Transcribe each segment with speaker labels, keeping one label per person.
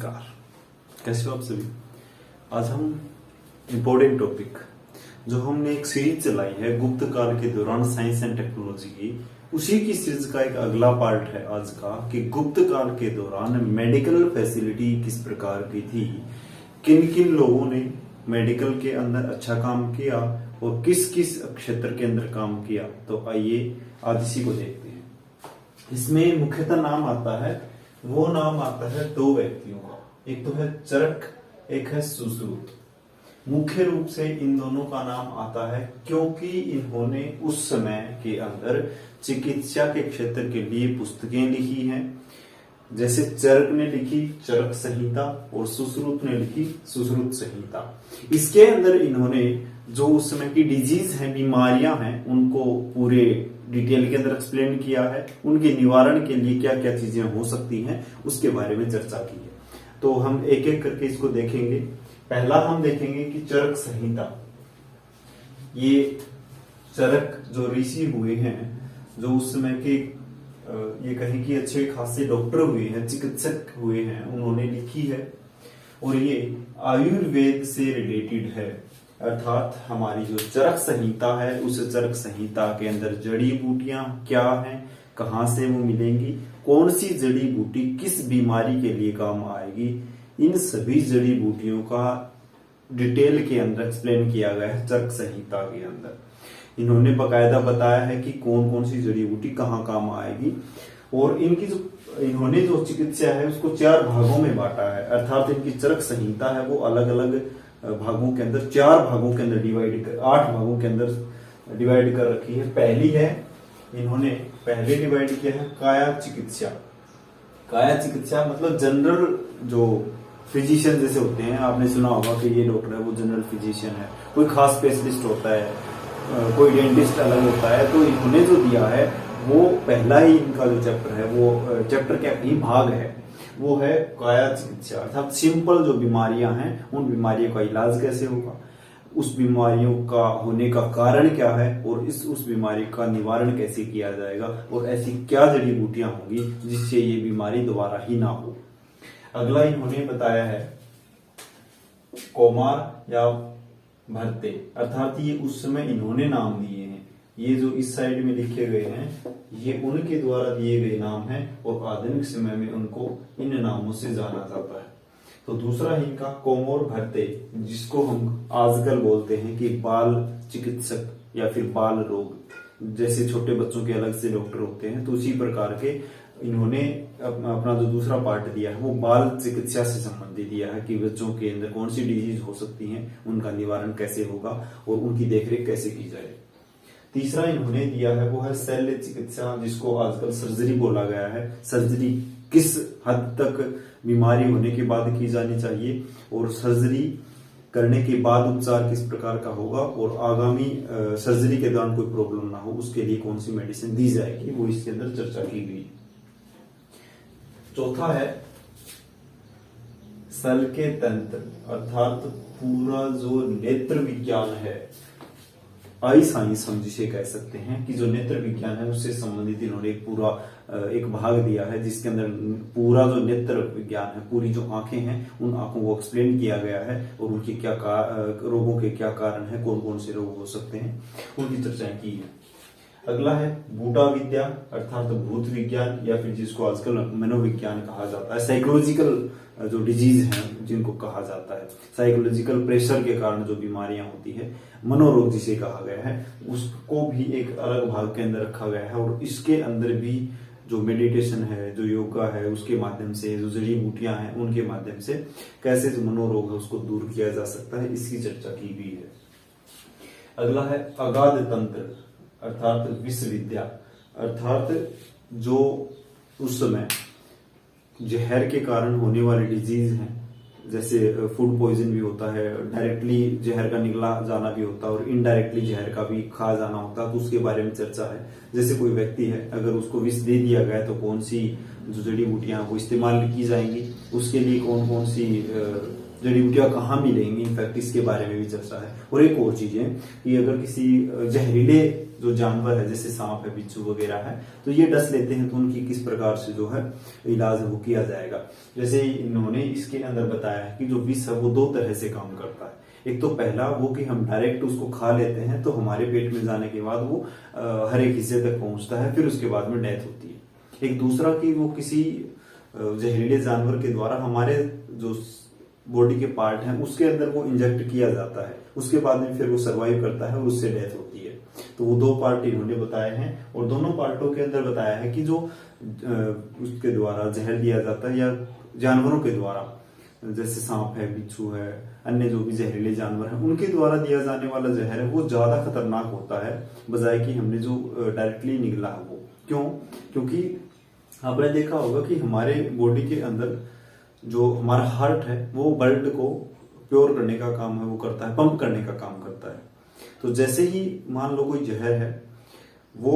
Speaker 1: नमस्कार, कैसे हो आप सभी। आज हम इम्पोर्टेंट टॉपिक जो हमने एक सीरीज चलाई है गुप्त काल के दौरान साइंस एंड टेक्नोलॉजी की, उसी की सीरीज का एक अगला पार्ट है आज का कि गुप्त काल के दौरान मेडिकल फैसिलिटी किस प्रकार की थी, किन किन लोगों ने मेडिकल के अंदर अच्छा काम किया और किस किस क्षेत्र के अंदर काम किया। तो आइए आज इसी को देखते हैं। इसमें मुख्यतः नाम आता है, वो नाम आता है दो व्यक्तियों का, एक तो है चरक, एक है सुश्रुत। मुख्य रूप से इन दोनों का नाम आता है क्योंकि इन्होंने उस समय के अंदर चिकित्सा के क्षेत्र के लिए पुस्तकें लिखी हैं। जैसे चरक ने लिखी चरक संहिता और सुश्रुत ने लिखी सुश्रुत संहिता। इसके अंदर इन्होंने जो उस समय की डिजीज है, बीमारियां हैं, उनको पूरे डिटेल के अंदर एक्सप्लेन किया है। उनके निवारण के लिए क्या क्या चीजें हो सकती हैं उसके बारे में चर्चा की है। तो हम एक एक करके इसको देखेंगे। पहला हम देखेंगे कि चरक संहिता। ये चरक जो ऋषि हुए हैं, जो उस समय के ये कहें कि अच्छे खासे डॉक्टर हुए हैं, चिकित्सक हुए हैं, उन्होंने लिखी है और ये आयुर्वेद से रिलेटेड है। अर्थात हमारी जो चरक संहिता है, उस चरक संहिता के अंदर जड़ी बूटियां क्या हैं, कहां से वो मिलेंगी, कौन सी जड़ी बूटी किस बीमारी के लिए काम आएगी, इन सभी जड़ी बूटियों का डिटेल के अंदर एक्सप्लेन किया गया है चरक संहिता के अंदर। इन्होंने बकायदा बताया है कि कौन कौन सी जड़ी बूटी कहाँ काम आएगी और इनकी जो इन्होंने जो चिकित्सा है उसको 4 भागों में बांटा है। अर्थात इनकी चरक संहिता है वो अलग अलग भागों के अंदर 4 भागों के अंदर 8 भागों के अंदर डिवाइड कर रखी है। पहली है, इन्होंने पहले डिवाइड किया है काया चिकित्सा। काया चिकित्सा मतलब जनरल जो फिजिशियन जैसे होते हैं, आपने सुना होगा कि ये डॉक्टर है वो जनरल फिजिशियन है, कोई खास स्पेशलिस्ट होता है, कोई डेंटिस्ट अलग होता है। तो इन्होंने जो दिया है वो पहला ही इनका जो चैप्टर है, वो चैप्टर क्या ही भाग है, वो है काया चिकित्सा। अर्थात सिंपल जो बीमारियां हैं उन बीमारियों का इलाज कैसे होगा, उस बीमारियों का होने का कारण क्या है और उस बीमारी का निवारण कैसे किया जाएगा और ऐसी क्या जड़ी बूटियां होंगी जिससे ये बीमारी दोबारा ही ना हो। अगला इन्होंने बताया है कौमार या भरते। अर्थात ये उस समय इन्होंने नाम दिए हैं, ये जो इस साइड में लिखे गए हैं ये उनके द्वारा दिए गए नाम हैं और आधुनिक समय में उनको इन नामों से जाना जाता है। तो दूसरा इनका कौमोर भरते, जिसको हम आजकल बोलते हैं कि बाल चिकित्सक या फिर बाल रोग। जैसे छोटे बच्चों के अलग से डॉक्टर होते हैं, तो उसी प्रकार के इन्होंने अपना जो दूसरा पार्ट दिया है वो बाल चिकित्सा से संबंधित दिया है कि बच्चों के अंदर कौन सी डिजीज हो सकती है, उनका निवारण कैसे होगा और उनकी देखरेख कैसे की जाए। तीसरा इन्होंने दिया है वो है शल्य चिकित्सा, जिसको आजकल सर्जरी बोला गया है। सर्जरी किस हद तक बीमारी होने के बाद की जानी चाहिए और सर्जरी करने के बाद उपचार किस प्रकार का होगा और आगामी सर्जरी के दौरान कोई प्रॉब्लम ना हो उसके लिए कौन सी मेडिसिन दी जाएगी, वो इसके अंदर चर्चा की गई। चौथा है सल के तंत्र, अर्थात पूरा जो नेत्र विज्ञान है, आई साइंस हम जिसे कह सकते हैं कि जो नेत्र विज्ञान है उससे संबंधित इन्होंने पूरा एक भाग दिया है जिसके अंदर पूरा जो नेत्र विज्ञान है, पूरी जो आंखें हैं उन आंखों को एक्सप्लेन किया गया है और उनके क्या रोगों के क्या कारण है, कौन कौन से रोग हो सकते हैं, उनकी चर्चाएं की है। अगला है बूटा विद्या, अर्थात भूत विज्ञान या फिर जिसको आजकल मनोविज्ञान कहा जाता है। साइकोलॉजिकल जो डिजीज हैं जिनको कहा जाता है, साइकोलॉजिकल प्रेशर के कारण जो बीमारियां होती है, मनोरोग जिसे कहा गया है, उसको भी एक अलग भाग के अंदर रखा गया है और इसके अंदर भी जो मेडिटेशन है, जो योगा है, उसके माध्यम से, जो जड़ी बूटियां हैं उनके माध्यम से कैसे जो मनोरोग है उसको दूर किया जा सकता है, इसकी चर्चा की गई है। अगला है अगाध तंत्र, अर्थात विश्व विद्या। अर्थात जो उस समय जहर के कारण होने वाली डिजीज हैं, जैसे फूड पॉइजन भी होता है, डायरेक्टली जहर का निकला जाना भी होता है और इनडायरेक्टली जहर का भी खा जाना होता है, तो उसके बारे में चर्चा है। जैसे कोई व्यक्ति है, अगर उसको विष दे दिया गया तो कौन सी जो जड़ी बूटियां वो इस्तेमाल की जाएंगी, उसके लिए कौन कौन सी जड़ी बूटियां कहाँ मिलेंगी, इनफैक्ट इसके बारे में भी चर्चा है। और एक और चीज है कि अगर किसी जहरीले जो जानवर है जैसे सांप है, बिच्छू वगैरह है, तो ये डस लेते हैं तो उनकी किस प्रकार से जो है इलाज है वो किया जाएगा। जैसे इन्होंने इसके अंदर बताया है कि जो विष है वो दो तरह से काम करता है। एक तो पहला वो कि हम डायरेक्ट उसको खा लेते हैं तो हमारे पेट में जाने के बाद वो हर एक हिस्से तक पहुंचता है, फिर उसके बाद में डेथ होती है। एक दूसरा कि वो किसी जहरीले जानवर के द्वारा हमारे जो बॉडी के पार्ट हैं उसके अंदर वो इंजेक्ट किया जाता है, उसके बाद में फिर वो सर्वाइव करता है और उससे डेथ होती है। तो वो दो पार्ट इन्होंने बताए हैं और दोनों पार्टों के अंदर बताया है कि जो उसके द्वारा जहर दिया जाता है या जानवरों के द्वारा, जैसे सांप है, बिच्छू है, अन्य जो भी जहरीले जानवर हैं उनके द्वारा दिया जाने वाला जहर है वो ज्यादा खतरनाक होता है बजाय कि हमने जो डायरेक्टली निगला है वो। क्यों? क्योंकि आपने देखा होगा कि हमारे बॉडी के अंदर जो हमारा हार्ट है वो ब्लड को प्योर करने का काम है वो करता है, पंप करने का काम करता है। तो जैसे ही मान लो कोई जहर है वो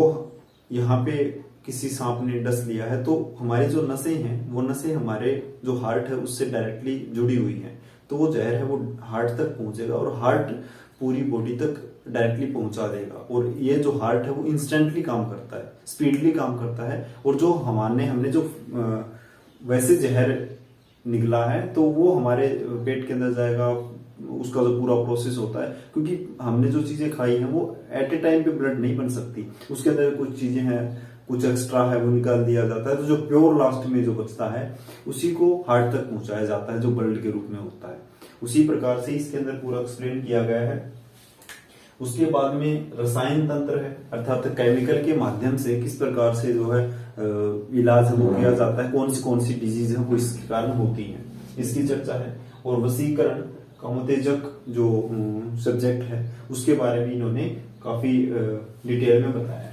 Speaker 1: यहाँ पे किसी सांप ने डस लिया है तो हमारी जो नसें हैं वो नसें हमारे जो हार्ट है उससे डायरेक्टली जुड़ी हुई हैं, तो वो जहर है वो हार्ट तक पहुंचेगा और हार्ट पूरी बॉडी तक डायरेक्टली पहुंचा देगा। और ये जो हार्ट है वो इंस्टेंटली काम करता है, स्पीडली काम करता है। और जो हमने जो वैसे जहर निकला है तो वो हमारे पेट के अंदर जाएगा, उसका जो पूरा प्रोसेस होता है, क्योंकि हमने जो चीजें खाई हैं वो एट ए टाइम पे ब्लड नहीं बन सकती, उसके अंदर कुछ चीजें हैं, कुछ एक्स्ट्रा है वो निकाल दिया जाता है। तो जो प्योर लास्ट में जो बचता है उसी को हार्ट तक पहुंचाया जाता है जो ब्लड के रूप में होता है। उसी प्रकार से इसके अंदर पूरा एक्सप्लेन किया गया है। उसके बाद में रसायन तंत्र है, अर्थात केमिकल के माध्यम से किस प्रकार से जो है इलाज है वो किया जाता है, कौन सी डिजीज है वो इसके कारण होती है, इसकी चर्चा है। और वशीकरण कामोत्तेजक जो सब्जेक्ट है उसके बारे में इन्होंने काफी डिटेल में बताया है।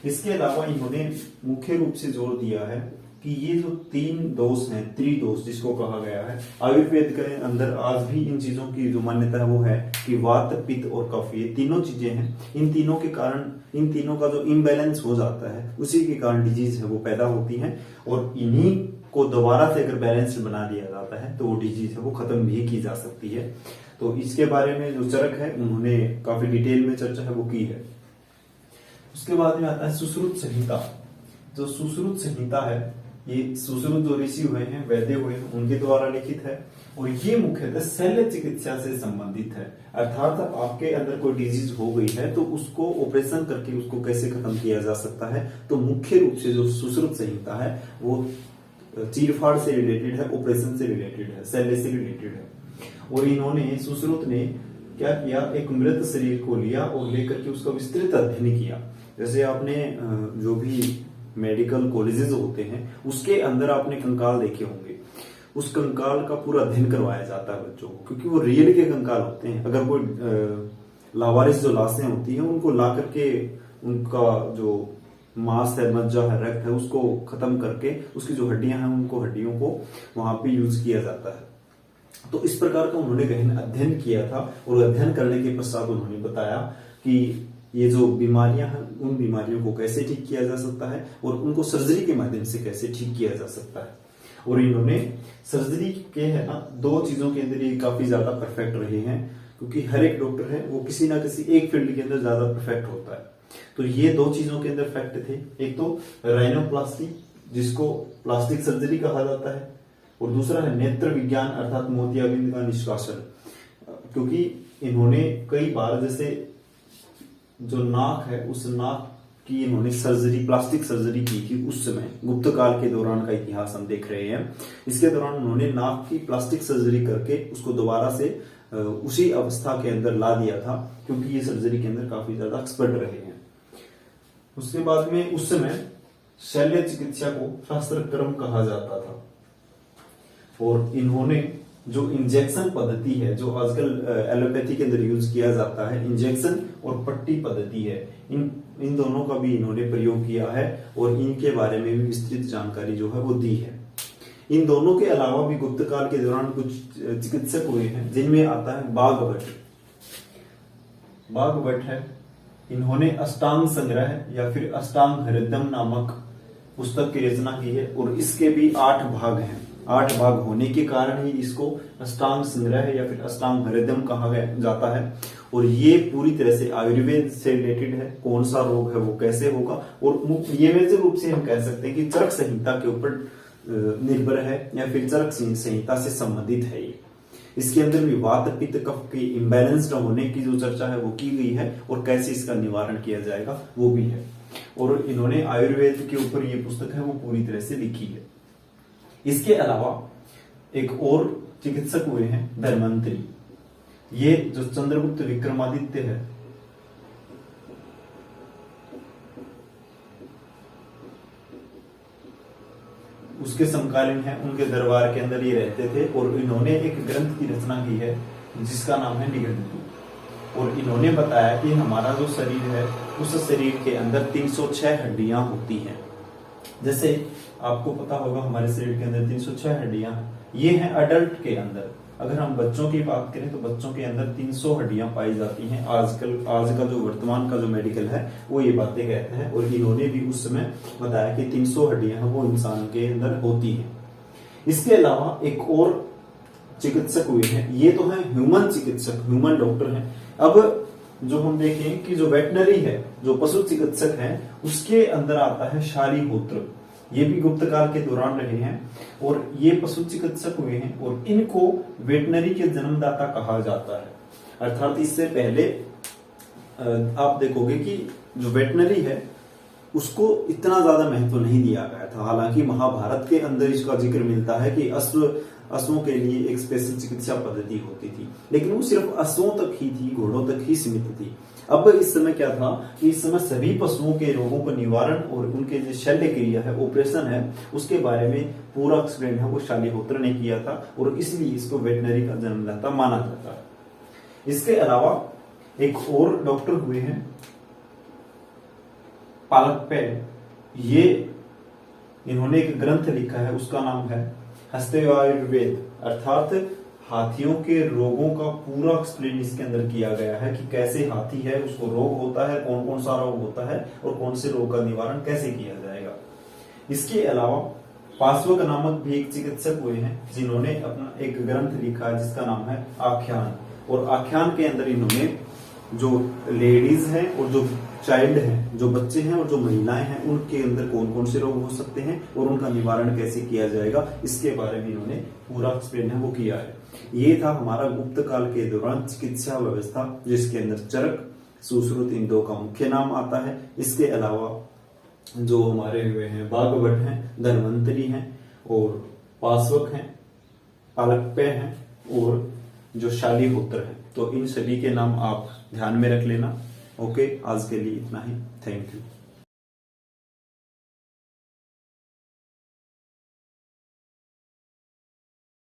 Speaker 1: इसके अलावा इन्होंने मुख्य रूप से जोर दिया है कि ये जो 3 दोष हैं, त्रिदोष जिसको कहा गया है, आयुर्वेद के अंदर आज भी इन चीजों की जो मान्यता है वो है कि वात, पित्त और कफ, ये तीनों चीजें हैं। इन तीनों के कारण, इन तीनों का जो इम्बैलेंस हो जाता है उसी के कारण डिजीज है वो पैदा होती है। और इन्हीं को दोबारा से अगर बैलेंस बना दिया जाता है तो वो डिजीज है वो खत्म भी की जा सकती है। तो इसके बारे में जो चरक है उन्होंने काफी डिटेल में चर्चा है वो की है। उसके बाद में आता है सुश्रुत संहिता। जो सुश्रुत संहिता है ये सुश्रुत जो ऋषि हुए हैं, वैद्य हुए हैं, उनके द्वारा लिखित है और ये मुख्यतः शल्य चिकित्सा से संबंधित है। अर्थात आपके अंदर कोई डिजीज हो गई है तो उसको ऑपरेशन करके उसको कैसे खत्म किया जा सकता है। तो मुख्य रूप से जो सुश्रुत संहिता है वो चीरफाड़ से रिलेटेड है, ऑपरेशन से रिलेटेड है, शल्य से रिलेटेड है। और इन्होंने सुश्रुत ने क्या किया, एक मृत शरीर को लिया और लेकर के उसका विस्तृत अध्ययन किया। जैसे आपने जो भी मेडिकल कॉलेजेस होते हैं उसके अंदर आपने कंकाल देखे होंगे, उस कंकाल का पूरा अध्ययन करवाया जाता है बच्चों को, क्योंकि वो रियल के कंकाल होते हैं। अगर कोई लावारिस जो लाशें होती हैं उनको ला करके उनका जो मांस है, मज्जा है, रक्त है, उसको खत्म करके उसकी जो हड्डियां हैं उनको हड्डियों को वहां पे यूज किया जाता है। तो इस प्रकार का उन्होंने गहन अध्ययन किया था और अध्ययन करने के पश्चात उन्होंने बताया कि ये जो बीमारियां हैं उन बीमारियों को कैसे ठीक किया जा सकता है और उनको सर्जरी के माध्यम से कैसे ठीक किया जा सकता है। और इन्होंने सर्जरी के है ना 2 चीजों के अंदर ये काफी ज्यादा परफेक्ट रहे हैं, क्योंकि हर एक डॉक्टर है वो किसी ना किसी एक फील्ड के अंदर ज्यादा परफेक्ट होता है। तो ये 2 चीजों के अंदर फैक्ट थे। एक तो राइनोप्लास्टी जिसको प्लास्टिक सर्जरी कहा जाता है और दूसरा है नेत्र विज्ञान अर्थात मोतियाबिंद का निष्कासन। क्योंकि इन्होंने कई बार जैसे जो नाक है उस नाक की इन्होंने सर्जरी, प्लास्टिक सर्जरी की थी उस समय, गुप्त काल के दौरान का इतिहास हम देख रहे हैं। इसके दौरान उन्होंने नाक की प्लास्टिक सर्जरी करके उसको दोबारा से उसी अवस्था के अंदर ला दिया था, क्योंकि ये सर्जरी के अंदर काफी ज्यादा एक्सपर्ट रहे हैं। उसके बाद में उस समय शल्य चिकित्सा को शास्त्र कर्म कहा जाता था और इन्होंने जो इंजेक्शन पद्धति है जो आजकल एलोपैथी के अंदर यूज किया जाता है, इंजेक्शन और पट्टी पद्धति है, इन दोनों का भी इन्होंने प्रयोग किया है और इनके बारे में भी विस्तृत जानकारी जो है वो दी है। इन दोनों के अलावा भी गुप्त काल के दौरान कुछ चिकित्सक हुए हैं जिनमें आता है बाघभट्ट। बाघभट्ट है, इन्होंने अष्टांग संग्रह या फिर अष्टांग हृदयम नामक पुस्तक की रचना की है और इसके भी 8 भाग हैं। 8 भाग होने के कारण ही इसको अष्टांग संग्रह या फिर अष्टांग हृदयम कहा जाता है। और ये पूरी तरह से आयुर्वेद से रिलेटेड है, कौन सा रोग है वो कैसे होगा, और ये मेजर रूप से हम कह सकते हैं कि चरक संहिता के ऊपर निर्भर है या फिर चरक संहिता से संबंधित है ये। इसके अंदर भी वात पित्त कफ के इम्बैलेंस्ड होने की जो चर्चा है वो की गई है, और कैसे इसका निवारण किया जाएगा वो भी है। और इन्होंने आयुर्वेद के ऊपर ये पुस्तक है वो पूरी तरह से लिखी है। इसके अलावा एक और चिकित्सक हुए हैं धन्वंतरी। ये जो चंद्रगुप्त विक्रमादित्य है उसके समकालीन है, उनके दरबार के अंदर ये रहते थे, और इन्होंने एक ग्रंथ की रचना की है जिसका नाम है निघंटु। और इन्होंने बताया कि हमारा जो शरीर है उस शरीर के अंदर 306 हड्डियां होती हैं। जैसे आपको पता होगा हमारे शरीर के अंदर 306 हड्डियां हैं, ये हैं अडल्ट के अंदर। अगर हम बच्चों की बात करें तो बच्चों के अंदर 300 हड्डियां पाई जाती हैं। आज का जो वर्तमान का जो मेडिकल है वो ये बातें कहते हैं, और इन्होंने भी उस समय बताया कि 300 हड्डियां हैं वो इंसान के अंदर होती हैं। इसके अलावा एक और चिकित्सक हुए हैं, ये तो है ह्यूमन चिकित्सक, ह्यूमन डॉक्टर हैं। अब जो हम देखें कि जो वेटनरी है, जो पशु चिकित्सक है, उसके अंदर आता है शालिहोत्र। ये भी गुप्त काल के दौरान रहे हैं, और ये पशु चिकित्सक हुए हैं, और इनको वेटनरी के जन्मदाता कहा जाता है। अर्थात इससे पहले आप देखोगे कि जो वेटनरी है उसको इतना ज्यादा महत्व नहीं दिया गया था। हालांकि महाभारत के अंदर इसका जिक्र मिलता है कि अश्वों के लिए एक स्पेशल चिकित्सा पद्धति होती थी, लेकिन वो सिर्फ अश्वों तक ही थी, घोड़ों तक ही सीमित थी। अब इस समय क्या था कि इस समय सभी पशुओं के रोगों का निवारण और उनके जो शल्य क्रिया है, ऑपरेशन है, उसके बारे में पूरा एक्सप्लेन है वो शालिहोत्र ने किया था, और इसलिए इसको वेटनरी का जन्मदाता माना जाता है। इसके अलावा एक और डॉक्टर हुए हैं पालकपेय। ये इन्होंने एक ग्रंथ लिखा है, उसका नाम है हस्तवायुर्वेद, अर्थात हाथियों के रोगों का पूरा एक्सप्लेन इसके अंदर किया गया है कि कैसे हाथी है उसको रोग होता है, कौन कौन सा रोग होता है, और कौन से रोग का निवारण कैसे किया जाएगा। इसके अलावा पार्श्वक नामक भी एक चिकित्सक हुए हैं, जिन्होंने अपना एक ग्रंथ लिखा है जिसका नाम है आख्यान। और आख्यान के अंदर इन्होंने जो लेडीज हैं और जो चाइल्ड हैं, जो बच्चे हैं और जो महिलाएं हैं, उनके अंदर कौन कौन से रोग हो सकते हैं और उनका निवारण कैसे किया जाएगा, इसके बारे में इन्होंने पूरा एक्सप्लेन है वो किया है। ये था हमारा गुप्त काल के दौरान चिकित्सा व्यवस्था, जिसके अंदर चरक, सुश्रुत इन दो का मुख्य नाम आता है। इसके अलावा जो हमारे हुए हैं बागभट हैं, धन्वंतरी हैं, और पार्श्वक हैं, पालकपेय हैं, और जो शालिहोत्र है। तो इन सभी के नाम आप ध्यान में रख लेना। ओके, आज के लिए इतना ही। Thank you.